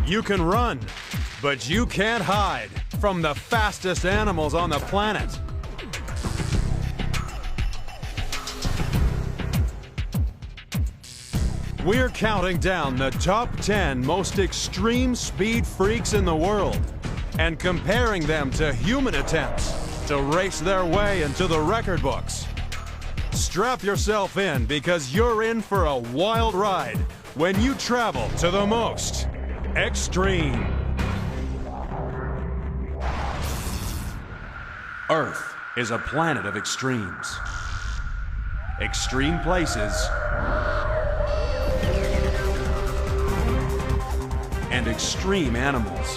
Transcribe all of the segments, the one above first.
You can run, but you can't hide from the fastest animals on the planet. We're counting down the top 10 most extreme speed freaks in the world and comparing them to human attempts to race their way into the record books. Strap yourself in because you're in for a wild ride when you travel to the most extreme. Earth is a planet of extremes. Extreme places and extreme animals.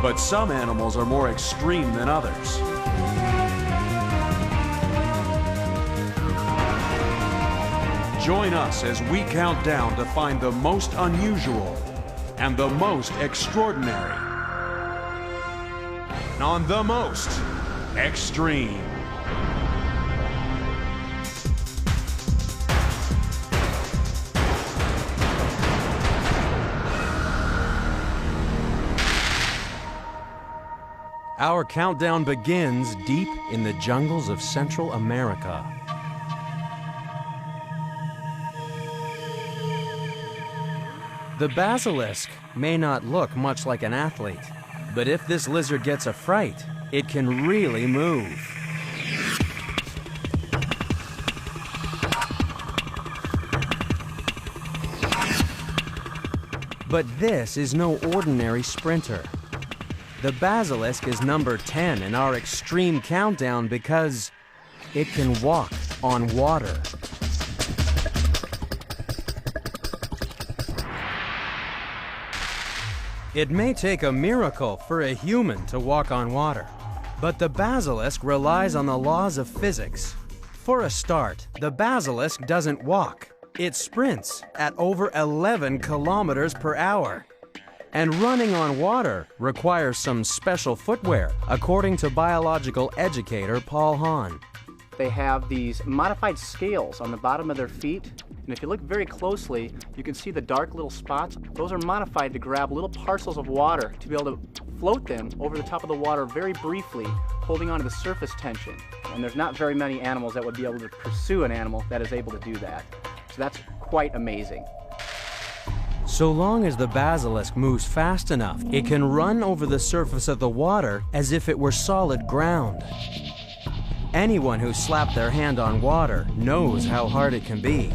But some animals are more extreme than others. Join us as we count down to find the most unusual and the most extraordinary on the most extreme. Our countdown begins deep in the jungles of Central America. The basilisk may not look much like an athlete, but if this lizard gets a fright, it can really move. But this is no ordinary sprinter. The basilisk is number 10 in our extreme countdown because it can walk on water. It may take a miracle for a human to walk on water, but the basilisk relies on the laws of physics. For a start, the basilisk doesn't walk. It sprints at over 11 kilometers per hour. And running on water requires some special footwear, according to biological educator Paul Hahn. They have these modified scales on the bottom of their feet, and if you look very closely, you can see the dark little spots. Those are modified to grab little parcels of water to be able to float them over the top of the water very briefly, holding onto the surface tension. And there's not very many animals that would be able to pursue an animal that is able to do that. So that's quite amazing. So long as the basilisk moves fast enough, it can run over the surface of the water as if it were solid ground. Anyone who slapped their hand on water knows how hard it can be.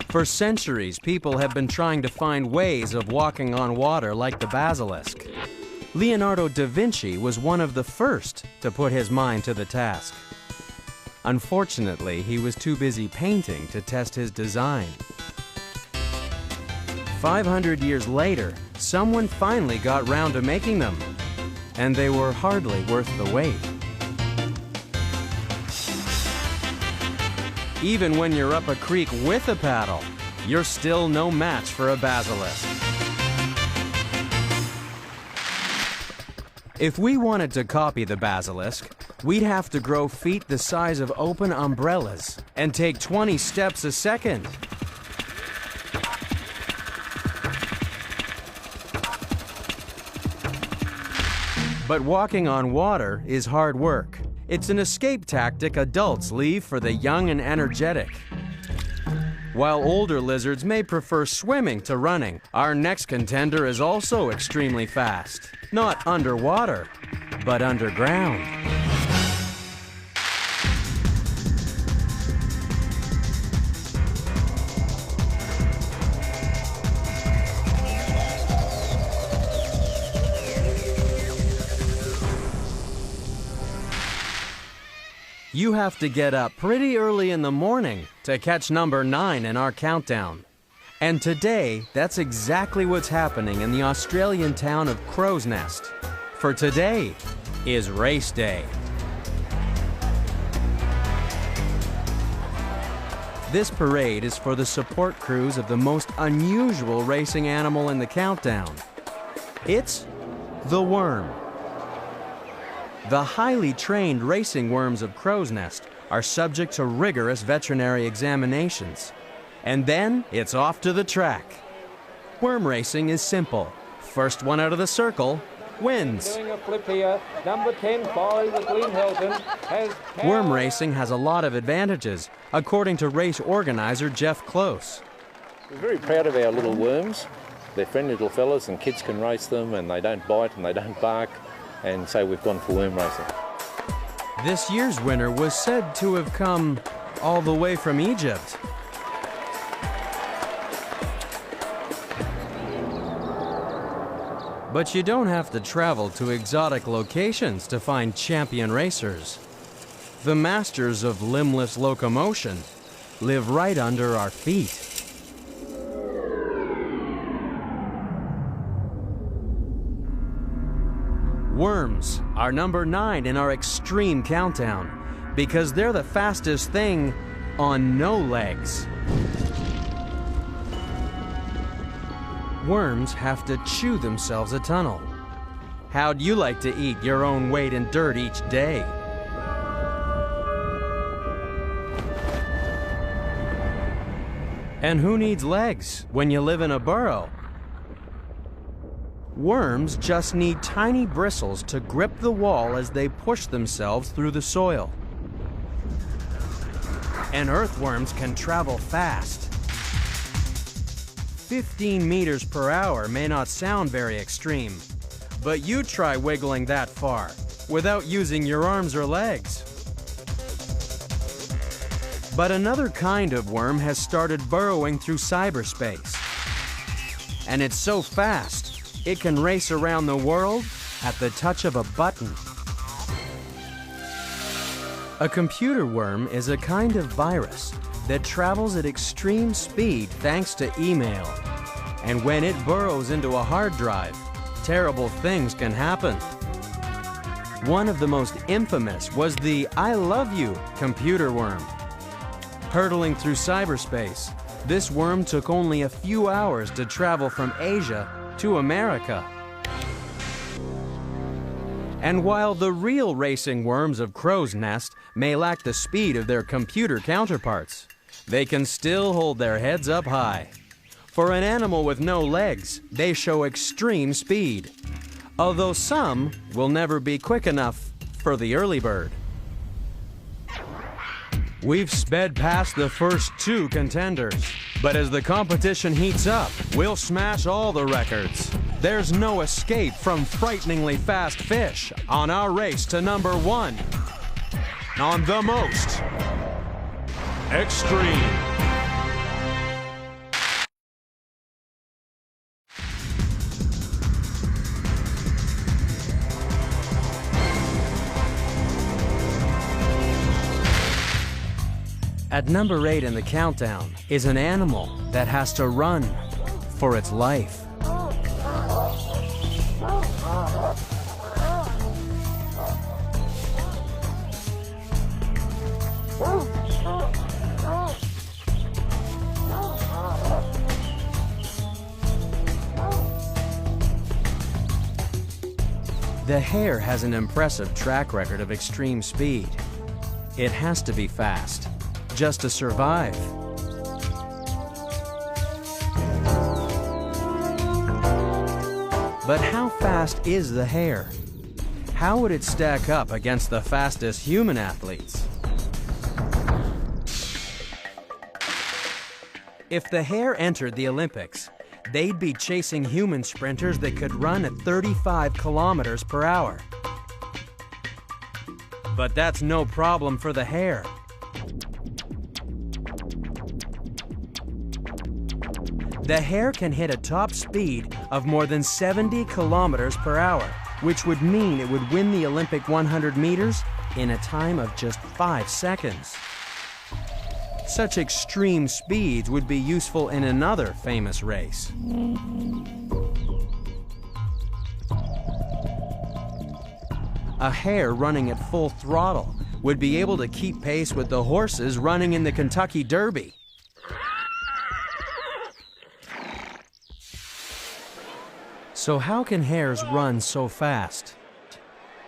For centuries, people have been trying to find ways of walking on water like the basilisk. Leonardo da Vinci was one of the first to put his mind to the task. Unfortunately, he was too busy painting to test his design. 500 years later, someone finally got round to making them, and they were hardly worth the wait. Even when you're up a creek with a paddle, you're still no match for a basilisk. If we wanted to copy the basilisk, we'd have to grow feet the size of open umbrellas and take 20 steps a second. But walking on water is hard work. It's an escape tactic adults leave for the young and energetic. While older lizards may prefer swimming to running, our next contender is also extremely fast. Not underwater, but underground. You have to get up pretty early in the morning to catch number 9 in our countdown. And today, that's exactly what's happening in the Australian town of Crow's Nest. For today is race day. This parade is for the support crews of the most unusual racing animal in the countdown. It's the worm. The highly trained racing worms of Crow's Nest are subject to rigorous veterinary examinations. And then it's off to the track. Worm racing is simple. First one out of the circle wins. Doing a flip here. Number 10, Folly with Glenn Hilton, has... Worm racing has a lot of advantages, according to race organizer Jeff Close. We're very proud of our little worms. They're friendly little fellas and kids can race them and they don't bite and they don't bark, and so we've gone for worm racing. This year's winner was said to have come all the way from Egypt. But you don't have to travel to exotic locations to find champion racers. The masters of limbless locomotion live right under our feet. Worms are number 9 in our extreme countdown because they're the fastest thing on no legs. Worms have to chew themselves a tunnel. How'd you like to eat your own weight in dirt each day? And who needs legs when you live in a burrow? Worms just need tiny bristles to grip the wall as they push themselves through the soil. And earthworms can travel fast. 15 meters per hour may not sound very extreme, but you try wiggling that far without using your arms or legs. But another kind of worm has started burrowing through cyberspace. And it's so fast, it can race around the world at the touch of a button. A computer worm is a kind of virus that travels at extreme speed thanks to email. And when it burrows into a hard drive, terrible things can happen. One of the most infamous was the I love you computer worm. Hurtling through cyberspace, this worm took only a few hours to travel from Asia to America. And while the real racing worms of Crow's Nest may lack the speed of their computer counterparts, they can still hold their heads up high. For an animal with no legs, they show extreme speed, although some will never be quick enough for the early bird. We've sped past the first 2 contenders, but as the competition heats up, we'll smash all the records. There's no escape from frighteningly fast fish on our race to number 1 on the most extreme. At number 8 in the countdown is an animal that has to run for its life. The hare has an impressive track record of extreme speed. It has to be fast, just to survive. But how fast is the hare? How would it stack up against the fastest human athletes? If the hare entered the Olympics, they'd be chasing human sprinters that could run at 35 kilometers per hour. But that's no problem for the hare. The hare can hit a top speed of more than 70 kilometers per hour, which would mean it would win the Olympic 100 meters in a time of just 5 seconds. Such extreme speeds would be useful in another famous race. A hare running at full throttle would be able to keep pace with the horses running in the Kentucky Derby. So how can hares run so fast?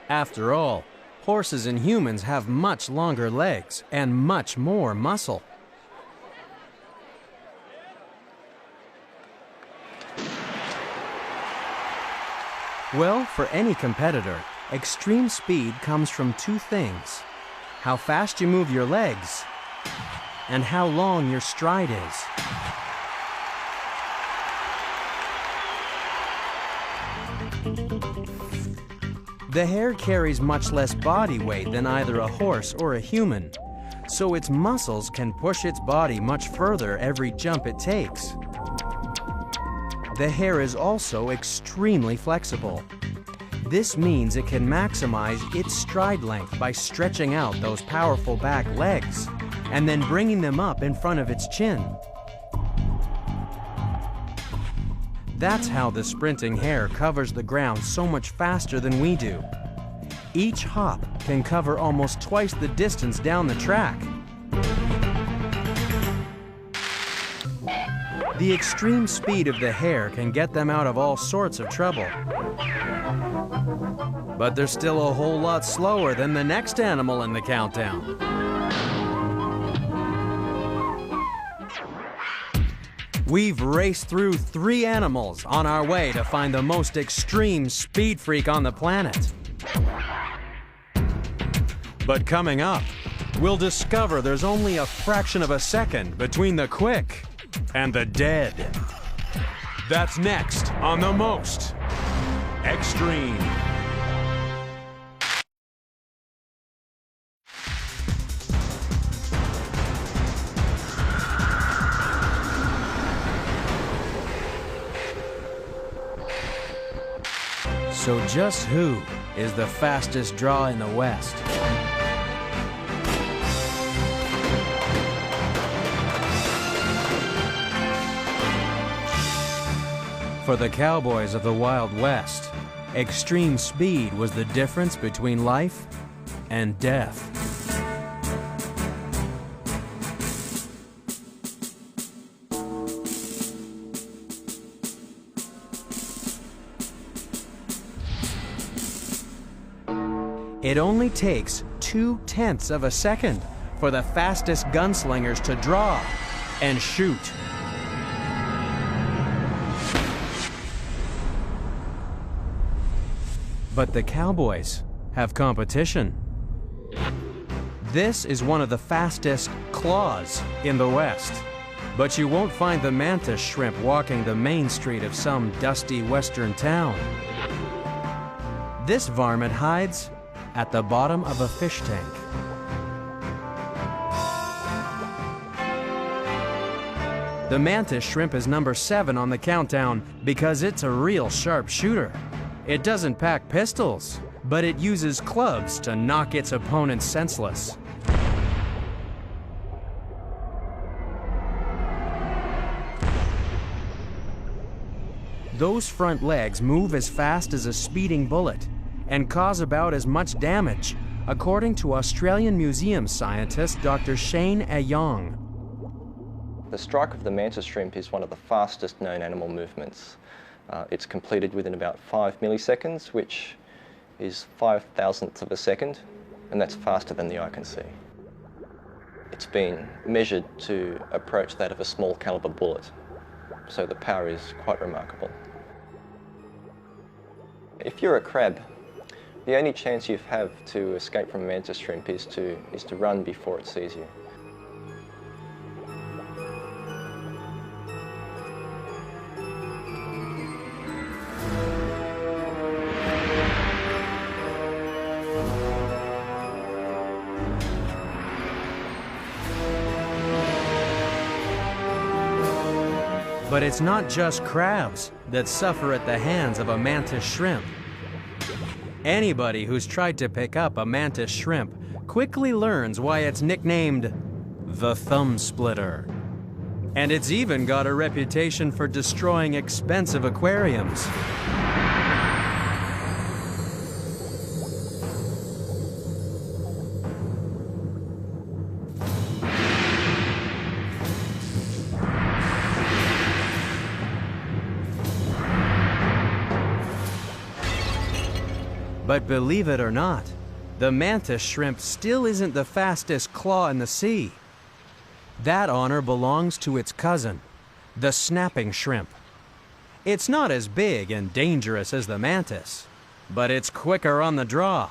After all, horses and humans have much longer legs and much more muscle. Well, for any competitor, extreme speed comes from two things: how fast you move your legs and how long your stride is. The hare carries much less body weight than either a horse or a human, so its muscles can push its body much further every jump it takes. The hare is also extremely flexible. This means it can maximize its stride length by stretching out those powerful back legs and then bringing them up in front of its chin. That's how the sprinting hare covers the ground so much faster than we do. Each hop can cover almost twice the distance down the track. The extreme speed of the hare can get them out of all sorts of trouble. But they're still a whole lot slower than the next animal in the countdown. We've raced through 3 animals on our way to find the most extreme speed freak on the planet. But coming up, we'll discover there's only a fraction of a second between the quick and the dead. That's next on The Most Extreme. So just who is the fastest draw in the West? For the cowboys of the Wild West, extreme speed was the difference between life and death. It only takes 0.2 of a second for the fastest gunslingers to draw and shoot. But the cowboys have competition. This is one of the fastest claws in the West. But you won't find the mantis shrimp walking the main street of some dusty western town. This varmint hides at the bottom of a fish tank. The mantis shrimp is number 7 on the countdown because it's a real sharp shooter. It doesn't pack pistols, but it uses clubs to knock its opponents senseless. Those front legs move as fast as a speeding bullet and cause about as much damage, according to Australian museum scientist Dr. Shane Ayong. The strike of the mantis shrimp is one of the fastest known animal movements. It's completed within about 5 milliseconds, which is 5,000ths of a second, and that's faster than the eye can see. It's been measured to approach that of a small caliber bullet, so the power is quite remarkable. If you're a crab, the only chance you have to escape from a mantis shrimp is to run before it sees you. But it's not just crabs that suffer at the hands of a mantis shrimp. Anybody who's tried to pick up a mantis shrimp quickly learns why it's nicknamed the thumb splitter. And it's even got a reputation for destroying expensive aquariums. But believe it or not, the mantis shrimp still isn't the fastest claw in the sea. That honor belongs to its cousin, the snapping shrimp. It's not as big and dangerous as the mantis, but it's quicker on the draw.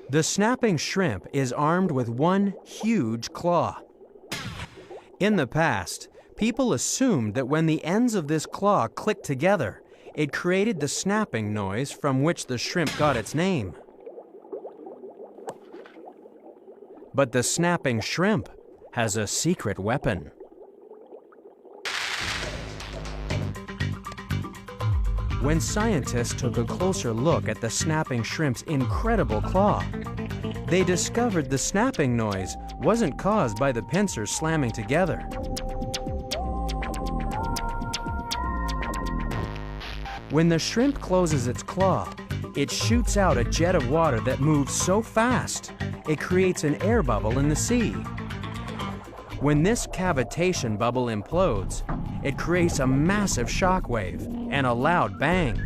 The snapping shrimp is armed with one huge claw. In the past, people assumed that when the ends of this claw clicked together, it created the snapping noise from which the shrimp got its name. But the snapping shrimp has a secret weapon. When scientists took a closer look at the snapping shrimp's incredible claw, they discovered the snapping noise wasn't caused by the pincers slamming together. When the shrimp closes its claw, it shoots out a jet of water that moves so fast, it creates an air bubble in the sea. When this cavitation bubble implodes, it creates a massive shock wave and a loud bang.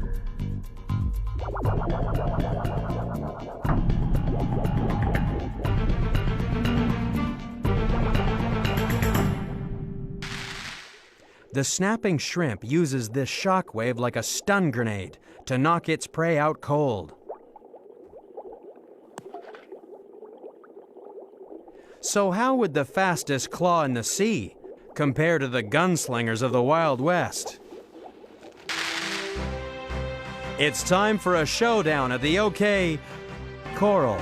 The snapping shrimp uses this shock wave like a stun grenade to knock its prey out cold. So how would the fastest claw in the sea compare to the gunslingers of the Wild West? It's time for a showdown at the OK Coral.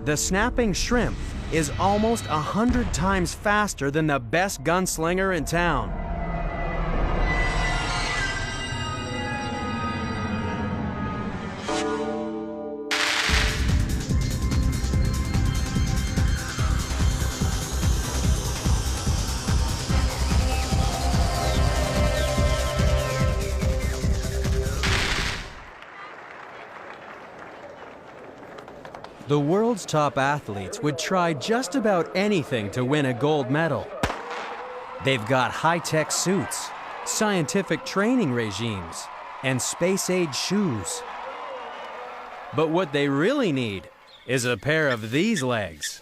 The snapping shrimp is almost 100 times faster than the best gunslinger in town. The world's top athletes would try just about anything to win a gold medal. They've got high-tech suits, scientific training regimes, and space-age shoes. But what they really need is a pair of these legs.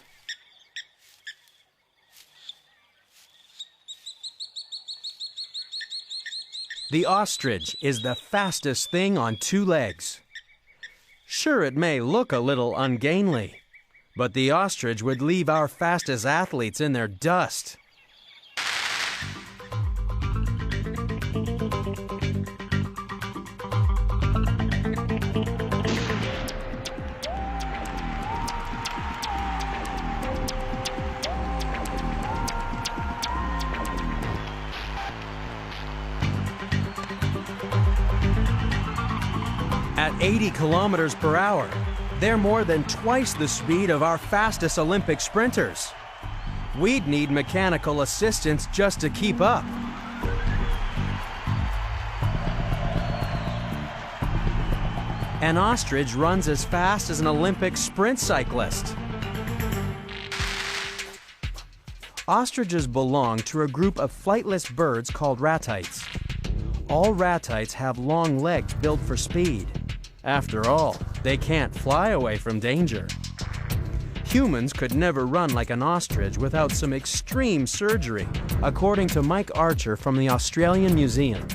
The ostrich is the fastest thing on two legs. Sure, it may look a little ungainly, but the ostrich would leave our fastest athletes in their dust. At 80 kilometers per hour, they're more than twice the speed of our fastest Olympic sprinters. We'd need mechanical assistance just to keep up. An ostrich runs as fast as an Olympic sprint cyclist. Ostriches belong to a group of flightless birds called ratites. All ratites have long legs built for speed. After all, they can't fly away from danger. Humans could never run like an ostrich without some extreme surgery, according to Mike Archer from the Australian Museum.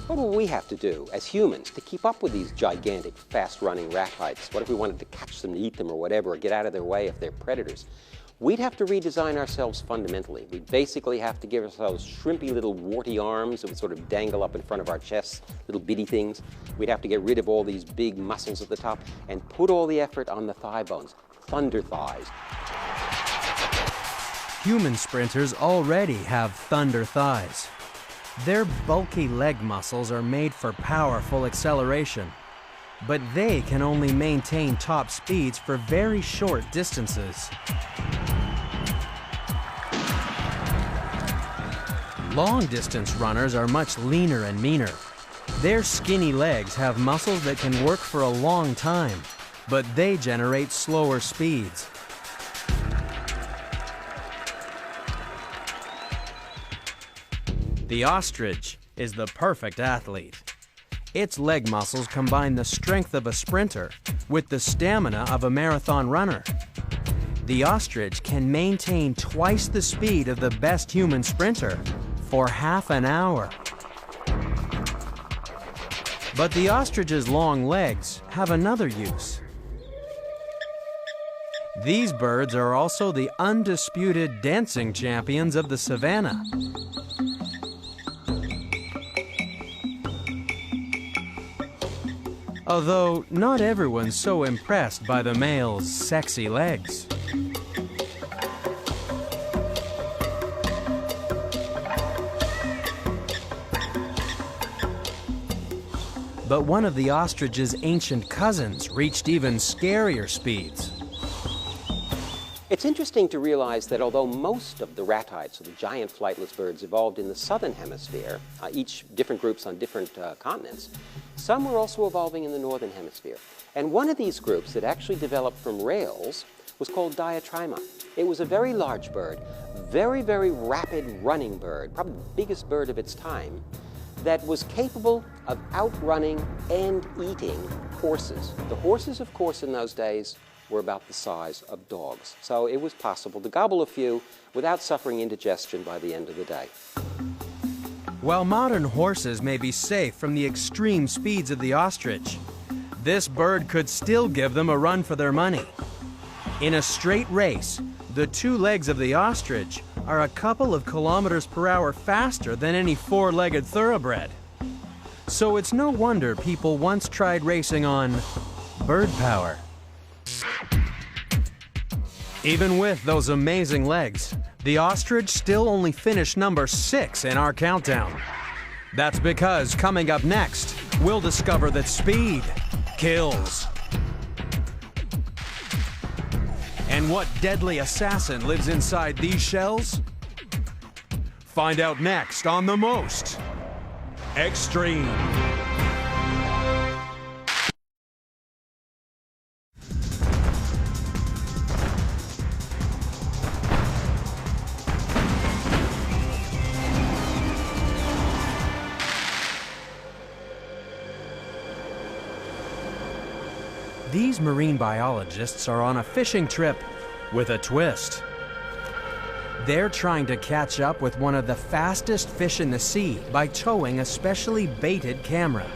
What will we have to do as humans to keep up with these gigantic, fast-running ratites? What if we wanted to catch them to eat them or whatever, or get out of their way if they're predators? We'd have to redesign ourselves fundamentally. We'd basically have to give ourselves shrimpy little warty arms that would sort of dangle up in front of our chests, little bitty things. We'd have to get rid of all these big muscles at the top and put all the effort on the thigh bones, thunder thighs. Human sprinters already have thunder thighs. Their bulky leg muscles are made for powerful acceleration, but they can only maintain top speeds for very short distances. Long-distance runners are much leaner and meaner. Their skinny legs have muscles that can work for a long time, but they generate slower speeds. The ostrich is the perfect athlete. Its leg muscles combine the strength of a sprinter with the stamina of a marathon runner. The ostrich can maintain twice the speed of the best human sprinter for half an hour. But the ostrich's long legs have another use. These birds are also the undisputed dancing champions of the savannah. Although not everyone's so impressed by the male's sexy legs. But one of the ostrich's ancient cousins reached even scarier speeds. It's interesting to realize that although most of the ratites, or the giant flightless birds, evolved in the southern hemisphere, each different groups on different continents, some were also evolving in the northern hemisphere. And one of these groups that actually developed from rails was called Diatryma. It was a very large bird, very, very rapid running bird, probably the biggest bird of its time, that was capable of outrunning and eating horses. The horses, of course, in those days were about the size of dogs. So it was possible to gobble a few without suffering indigestion by the end of the day. While modern horses may be safe from the extreme speeds of the ostrich, this bird could still give them a run for their money. In a straight race, the two legs of the ostrich are a couple of kilometers per hour faster than any four-legged thoroughbred. So it's no wonder people once tried racing on bird power. Even with those amazing legs, the ostrich still only finished number 6 in our countdown. That's because coming up next, we'll discover that speed kills. And what deadly assassin lives inside these shells? Find out next on The Most Extreme. These marine biologists are on a fishing trip with a twist. They're trying to catch up with one of the fastest fish in the sea by towing a specially baited camera.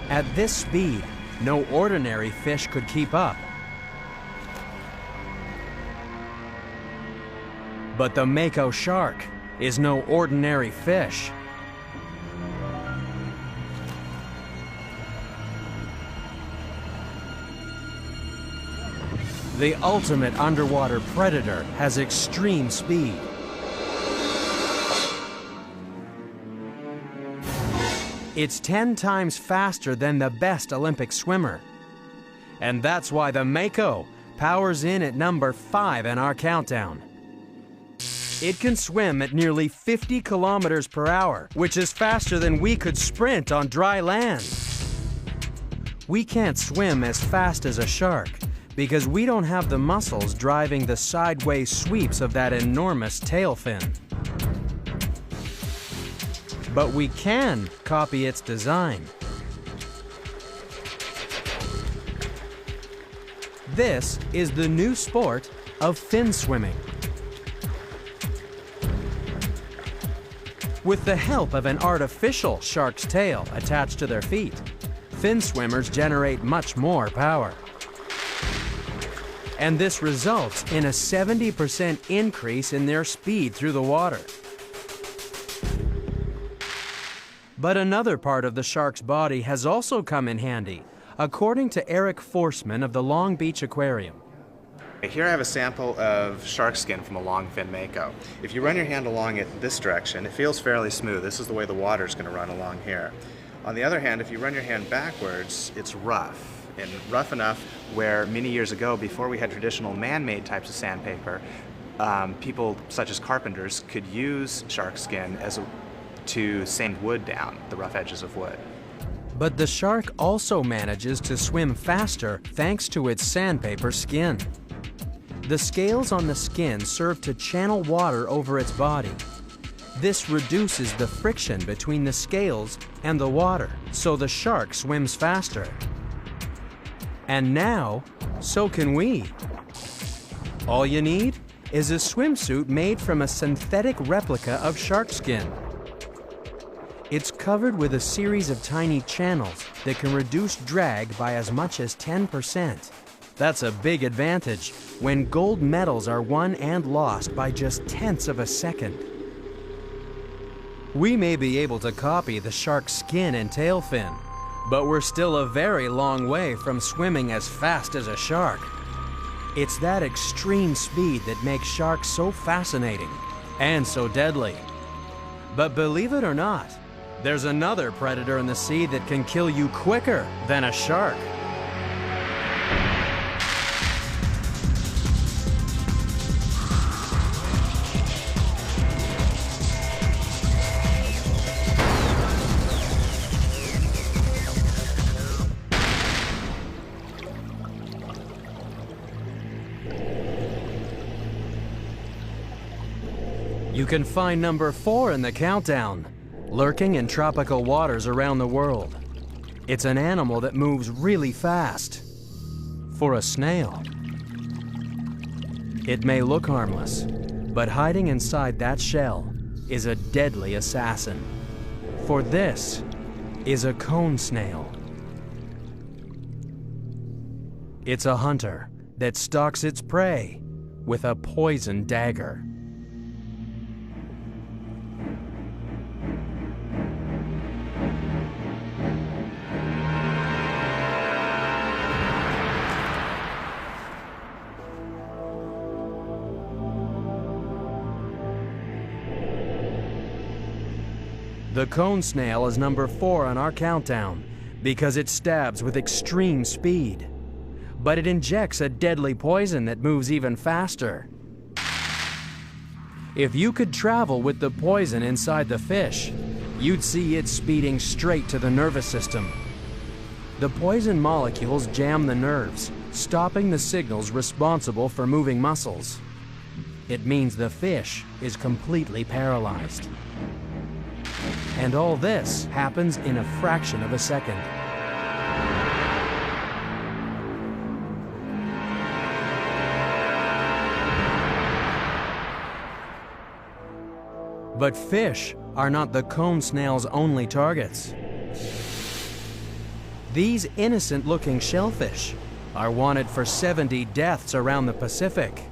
At this speed, no ordinary fish could keep up. But the mako shark is no ordinary fish. The ultimate underwater predator has extreme speed. It's 10 times faster than the best Olympic swimmer. And that's why the mako powers in at number 5 in our countdown. It can swim at nearly 50 kilometers per hour, which is faster than we could sprint on dry land. We can't swim as fast as a shark, because we don't have the muscles driving the sideways sweeps of that enormous tail fin. But we can copy its design. This is the new sport of fin swimming. With the help of an artificial shark's tail attached to their feet, fin swimmers generate much more power. And this results in a 70% increase in their speed through the water. But another part of the shark's body has also come in handy, according to Eric Forsman of the Long Beach Aquarium. Here I have a sample of shark skin from a longfin mako. If you run your hand along it this direction, it feels fairly smooth. This is the way the water is going to run along here. On the other hand, if you run your hand backwards, it's rough. And rough enough where many years ago, before we had traditional man-made types of sandpaper, people such as carpenters could use shark skin to sand wood down, the rough edges of wood. But the shark also manages to swim faster thanks to its sandpaper skin. The scales on the skin serve to channel water over its body. This reduces the friction between the scales and the water, so the shark swims faster. And now, so can we. All you need is a swimsuit made from a synthetic replica of shark skin. It's covered with a series of tiny channels that can reduce drag by as much as 10%. That's a big advantage when gold medals are won and lost by just tenths of a second. We may be able to copy the shark's skin and tail fin, but we're still a very long way from swimming as fast as a shark. It's that extreme speed that makes sharks so fascinating and so deadly. But believe it or not, there's another predator in the sea that can kill you quicker than a shark. You can find number 4 in the countdown, lurking in tropical waters around the world. It's an animal that moves really fast. For a snail. It may look harmless, but hiding inside that shell is a deadly assassin. For this is a cone snail. It's a hunter that stalks its prey with a poison dagger. The cone snail is number 4 on our countdown because it stabs with extreme speed. But it injects a deadly poison that moves even faster. If you could travel with the poison inside the fish, you'd see it speeding straight to the nervous system. The poison molecules jam the nerves, stopping the signals responsible for moving muscles. It means the fish is completely paralyzed. And all this happens in a fraction of a second. But fish are not the cone snail's only targets. These innocent-looking shellfish are wanted for 70 deaths around the Pacific.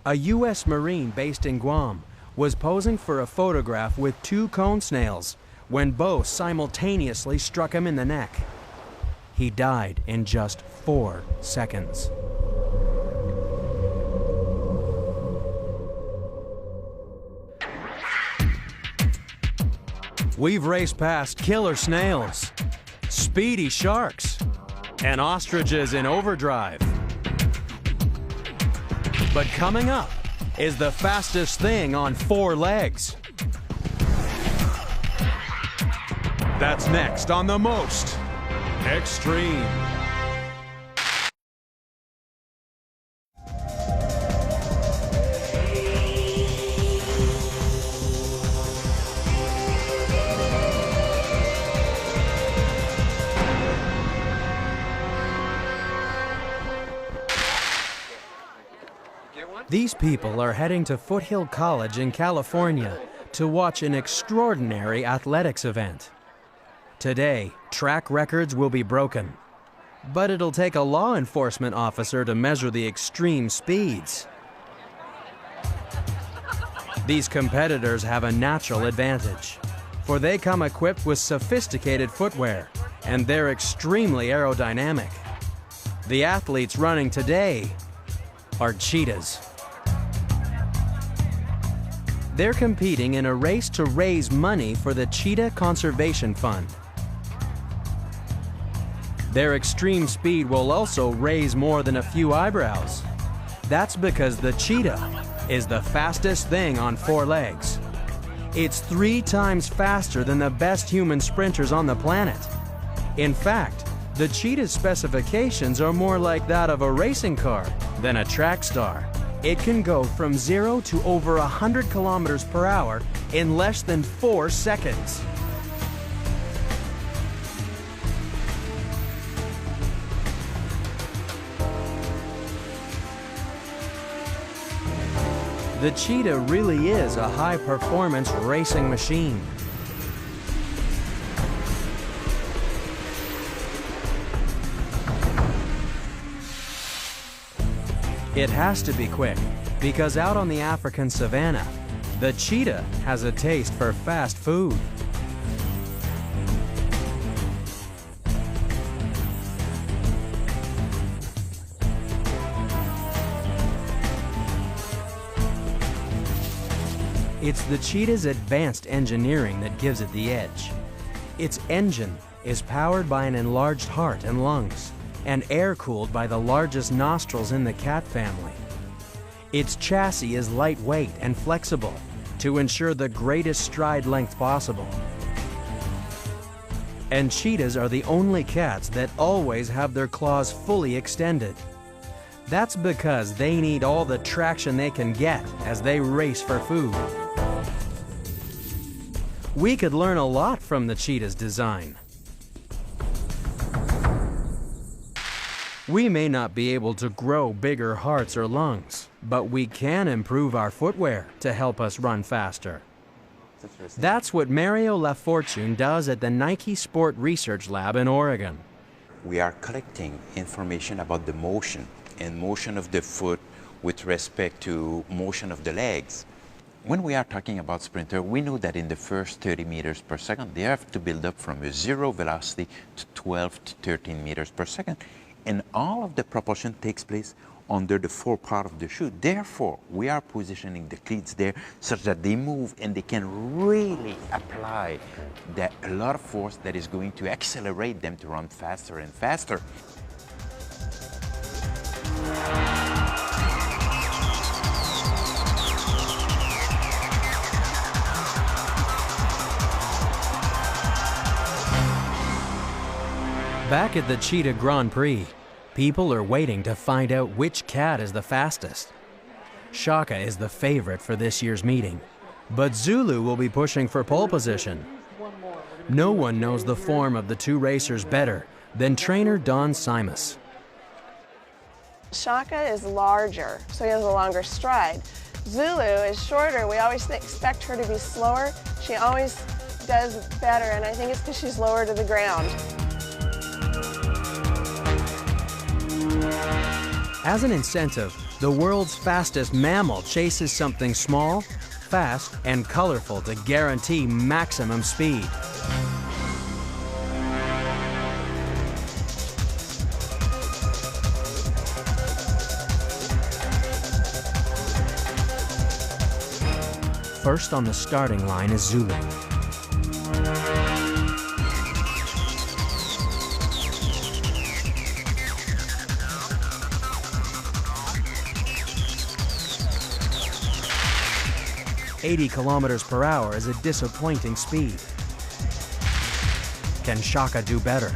A U.S. Marine based in Guam was posing for a photograph with 2 cone snails when both simultaneously struck him in the neck. He died in just 4 seconds. We've raced past killer snails, speedy sharks, and ostriches in overdrive. But coming up is the fastest thing on 4 legs. That's next on The Most Extreme. These people are heading to Foothill College in California to watch an extraordinary athletics event. Today, track records will be broken, but it'll take a law enforcement officer to measure the extreme speeds. These competitors have a natural advantage, for they come equipped with sophisticated footwear, and they're extremely aerodynamic. The athletes running today are cheetahs. They're competing in a race to raise money for the Cheetah Conservation Fund. Their extreme speed will also raise more than a few eyebrows. That's because the cheetah is the fastest thing on 4 legs. It's 3 times faster than the best human sprinters on the planet. In fact, the cheetah's specifications are more like that of a racing car than a track star. It can go from 0 to over 100 kilometers per hour in less than 4 seconds. The cheetah really is a high-performance racing machine. It has to be quick, because out on the African savanna, the cheetah has a taste for fast food. It's the cheetah's advanced engineering that gives it the edge. Its engine is powered by an enlarged heart and lungs, and air-cooled by the largest nostrils in the cat family. Its chassis is lightweight and flexible to ensure the greatest stride length possible. And cheetahs are the only cats that always have their claws fully extended. That's because they need all the traction they can get as they race for food. We could learn a lot from the cheetah's design. We may not be able to grow bigger hearts or lungs, but we can improve our footwear to help us run faster. That's what Mario LaFortune does at the Nike Sport Research Lab in Oregon. We are collecting information about the motion and motion of the foot with respect to motion of the legs. When we are talking about sprinter, we know that in the first 30 meters per second, they have to build up from a 0 velocity to 12 to 13 meters per second. And all of the propulsion takes place under the forepart of the shoe. Therefore, we are positioning the cleats there such that they move and they can really apply a lot of force that is going to accelerate them to run faster and faster. Back at the Cheetah Grand Prix, people are waiting to find out which cat is the fastest. Shaka is the favorite for this year's meeting, but Zulu will be pushing for pole position. No one knows the form of the 2 racers better than trainer Don Simus. Shaka is larger, so he has a longer stride. Zulu is shorter. We always expect her to be slower. She always does better, and I think it's because she's lower to the ground. As an incentive, the world's fastest mammal chases something small, fast, and colorful to guarantee maximum speed. First on the starting line is Zulu. .80 kilometers per hour is a disappointing speed. Can Shaka do better?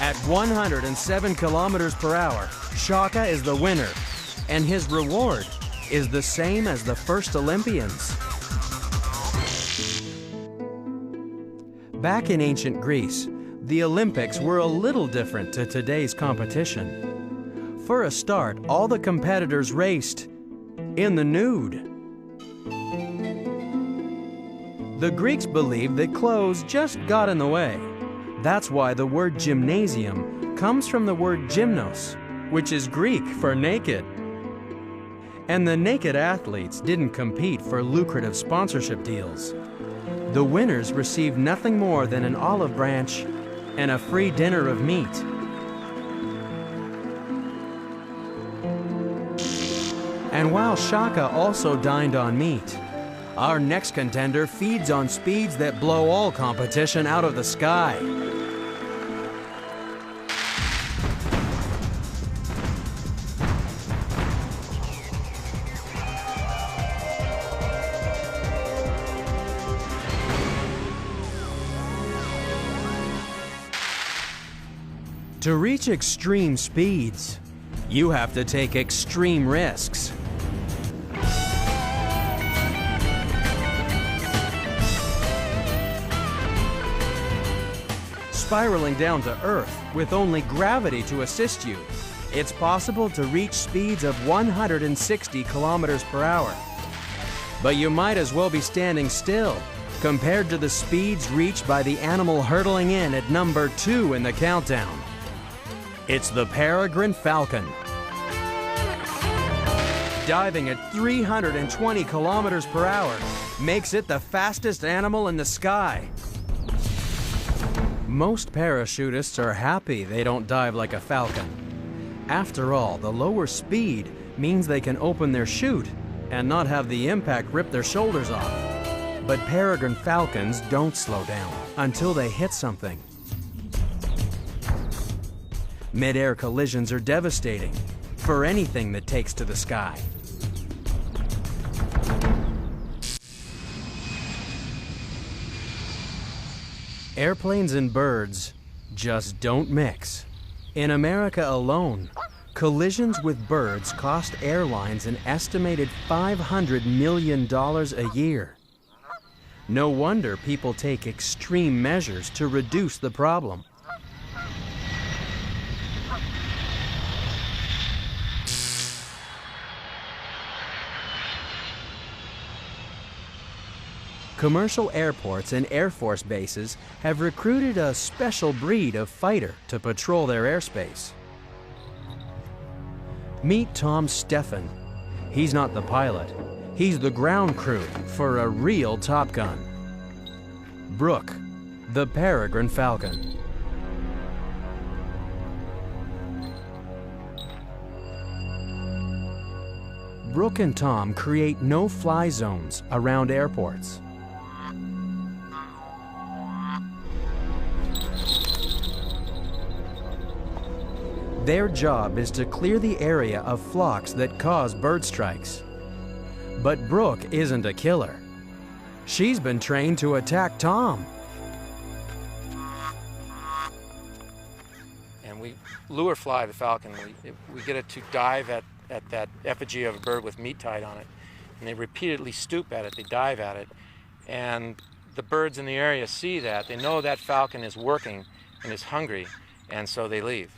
At 107 kilometers per hour, Shaka is the winner, and his reward is the same as the first Olympians. Back in ancient Greece, the Olympics were a little different to today's competition. For a start, all the competitors raced in the nude. The Greeks believed that clothes just got in the way. That's why the word gymnasium comes from the word gymnos, which is Greek for naked. And the naked athletes didn't compete for lucrative sponsorship deals. The winners receive nothing more than an olive branch and a free dinner of meat. And while Shaka also dined on meat, our next contender feeds on speeds that blow all competition out of the sky. To reach extreme speeds, you have to take extreme risks. Spiraling down to Earth with only gravity to assist you, it's possible to reach speeds of 160 kilometers per hour. But you might as well be standing still compared to the speeds reached by the animal hurtling in at number 2 in the countdown. It's the peregrine falcon. Diving at 320 kilometers per hour makes it the fastest animal in the sky. Most parachutists are happy they don't dive like a falcon. After all, the lower speed means they can open their chute and not have the impact rip their shoulders off. But peregrine falcons don't slow down until they hit something. Mid-air collisions are devastating for anything that takes to the sky. Airplanes and birds just don't mix. In America alone, collisions with birds cost airlines an estimated $500 million a year. No wonder people take extreme measures to reduce the problem. Commercial airports and Air Force bases have recruited a special breed of fighter to patrol their airspace. Meet Tom Steffen. He's not the pilot. He's the ground crew for a real Top Gun. Brooke, the peregrine falcon. Brooke and Tom create no-fly zones around airports. Their job is to clear the area of flocks that cause bird strikes. But Brooke isn't a killer. She's been trained to attack Tom. And we lure fly the falcon. We get it to dive at that effigy of a bird with meat tied on it. And they repeatedly stoop at it, they dive at it. And the birds in the area see that. They know that falcon is working and is hungry, and so they leave.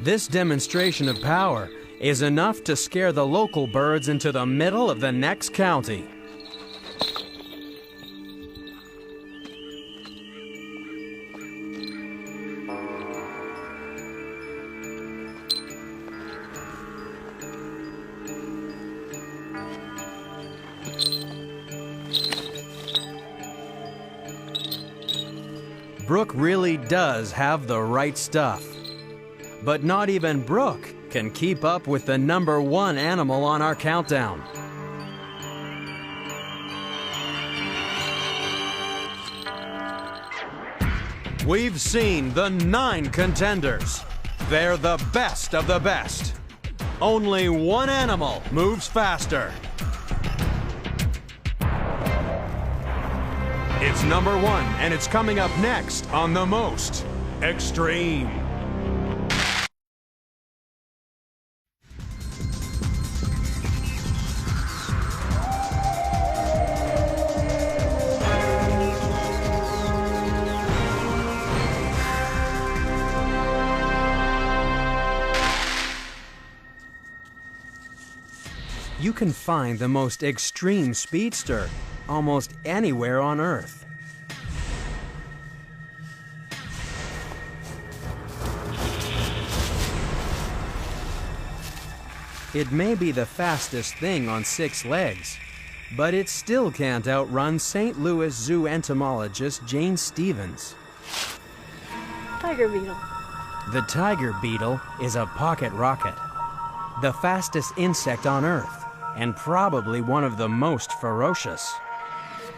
This demonstration of power is enough to scare the local birds into the middle of the next county. Brooke really does have the right stuff. But not even Brooke can keep up with the #1 animal on our countdown. We've seen the 9 contenders. They're the best of the best. Only one animal moves faster. It's #1, and it's coming up next on The Most Extreme. You can find the most extreme speedster almost anywhere on Earth. It may be the fastest thing on 6 legs, but it still can't outrun St. Louis Zoo entomologist Jane Stevens. Tiger beetle. The tiger beetle is a pocket rocket, the fastest insect on Earth, and probably one of the most ferocious.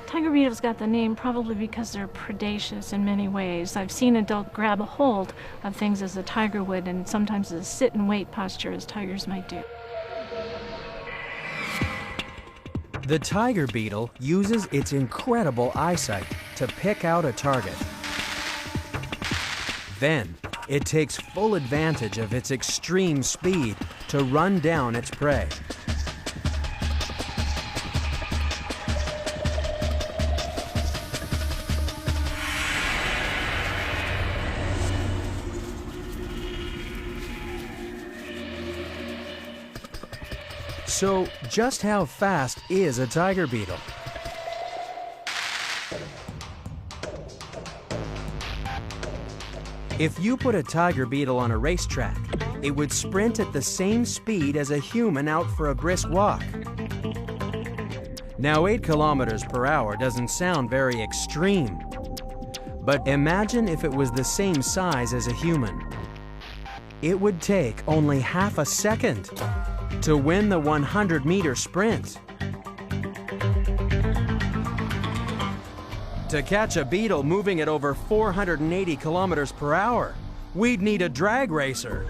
Tiger beetles got the name probably because they're predaceous in many ways. I've seen adults grab a hold of things as a tiger would, and sometimes a sit and wait posture as tigers might do. The tiger beetle uses its incredible eyesight to pick out a target. Then, it takes full advantage of its extreme speed to run down its prey. So, just how fast is a tiger beetle? If you put a tiger beetle on a racetrack, it would sprint at the same speed as a human out for a brisk walk. Now, 8 kilometers per hour doesn't sound very extreme, but imagine if it was the same size as a human. It would take only half a second to win the 100-meter sprint. To catch a beetle moving at over 480 kilometers per hour, we'd need a drag racer.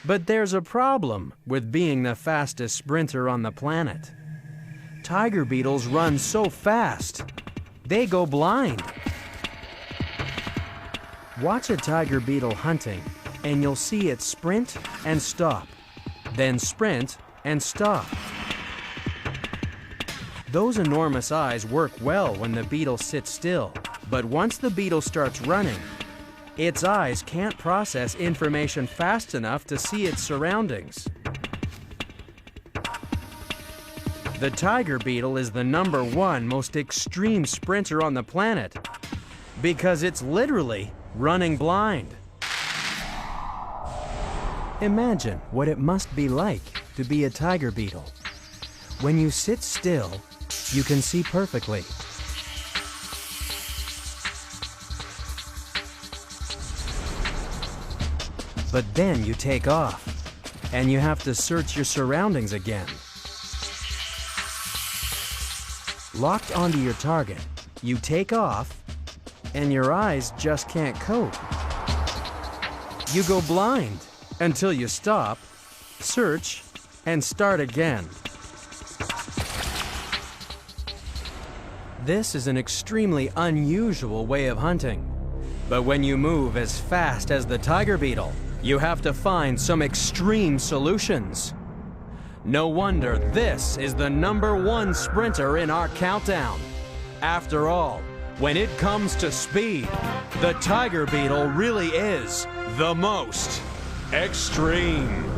But there's a problem with being the fastest sprinter on the planet. Tiger beetles run so fast, they go blind. Watch a tiger beetle hunting, and you'll see it sprint and stop, then sprint and stop. Those enormous eyes work well when the beetle sits still, but once the beetle starts running, its eyes can't process information fast enough to see its surroundings. The tiger beetle is the #1 most extreme sprinter on the planet because it's literally running blind. Imagine what it must be like to be a tiger beetle. When you sit still, you can see perfectly. But then you take off, and you have to search your surroundings again. Locked onto your target, you take off, and your eyes just can't cope. You go blind until you stop, search, and start again. This is an extremely unusual way of hunting. But when you move as fast as the tiger beetle, you have to find some extreme solutions. No wonder this is the #1 sprinter in our countdown. After all, when it comes to speed, the tiger beetle really is the most extreme.